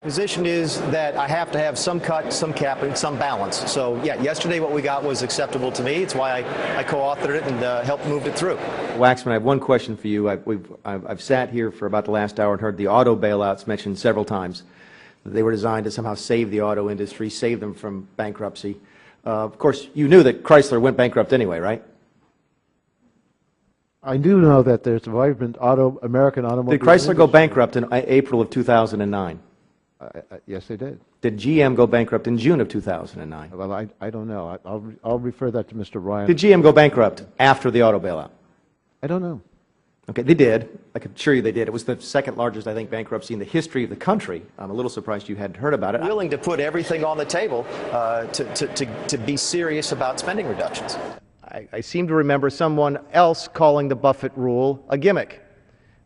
Position is that I have to have some cut, some cap, and some balance. So, yeah, yesterday what we got was acceptable to me. It's why I co-authored it and helped move it through. Waxman, I have one question for you. I've sat here for about the last hour and heard the auto bailouts mentioned several times. They were designed to somehow save the auto industry, save them from bankruptcy. Of course, you knew that Chrysler went bankrupt anyway, right? I do know that there's a vibrant American automobile Did Chrysler go industry. bankrupt in April of 2009? Yes, they did. Did GM go bankrupt in June of 2009? Well, I don't know. I'll refer that to Mr. Ryan. Did GM go bankrupt after the auto bailout? I don't know. Okay, they did. I can assure you they did. It was the second largest, I think, bankruptcy in the history of the country. I'm a little surprised you hadn't heard about it. Willing to put everything on the table to be serious about spending reductions. I seem to remember someone else calling the Buffett rule a gimmick.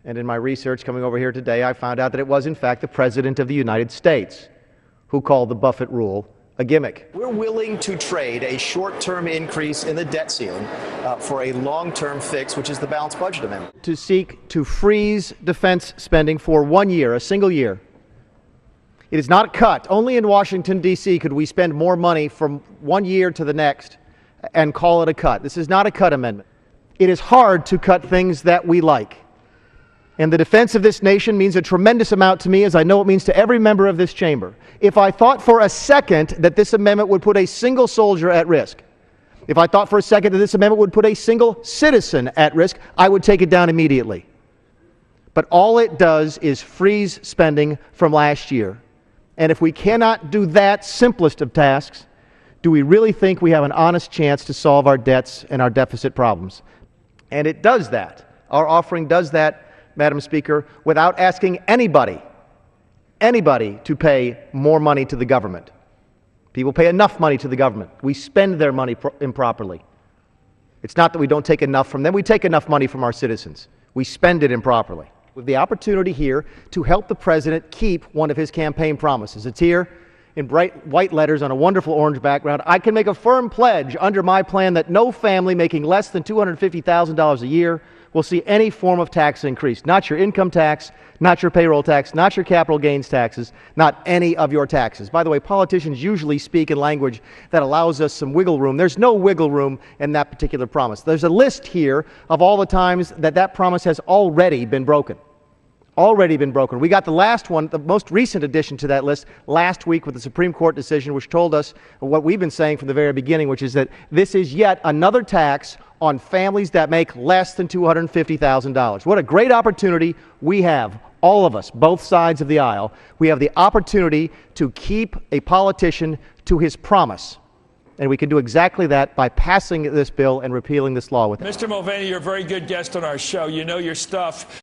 And in my research coming over here today, I found out that it was, in fact, the President of the United States who called the Buffett rule a gimmick. We're willing to trade a short-term increase in the debt ceiling for a long-term fix, which is the balanced budget amendment. To seek to freeze defense spending for 1 year, a single year. It is not a cut. Only in Washington, D.C. could we spend more money from 1 year to the next and call it a cut. This is not a cut amendment. It is hard to cut things that we like. And the defense of this nation means a tremendous amount to me, as I know it means to every member of this chamber. If I thought for a second that this amendment would put a single soldier at risk, if I thought for a second that this amendment would put a single citizen at risk, I would take it down immediately. But all it does is freeze spending from last year. And if we cannot do that simplest of tasks, do we really think we have an honest chance to solve our debts and our deficit problems? And it does that. Our offering does that, Madam Speaker, without asking anybody to pay more money to the government. People pay enough money to the government. We spend their money improperly. It's not that we don't take enough from them. We take enough money from our citizens. We spend it improperly. With the opportunity here to help the President keep one of his campaign promises. It's here in bright white letters on a wonderful orange background. I can make a firm pledge under my plan that no family making less than $250,000 a year will see any form of tax increase. Not your income tax, not your payroll tax, not your capital gains taxes, not any of your taxes. By the way, politicians usually speak in language that allows us some wiggle room. There's no wiggle room in that particular promise. There's a list here of all the times that that promise has already been broken. Already been broken. We got the last one, the most recent addition to that list, last week with the Supreme Court decision, which told us what we've been saying from the very beginning, which is that this is yet another tax on families that make less than $250,000. What a great opportunity we have, all of us, both sides of the aisle. We have the opportunity to keep a politician to his promise. And we can do exactly that by passing this bill and repealing this law with it. Mr. Mulvaney, you're a very good guest on our show. You know your stuff.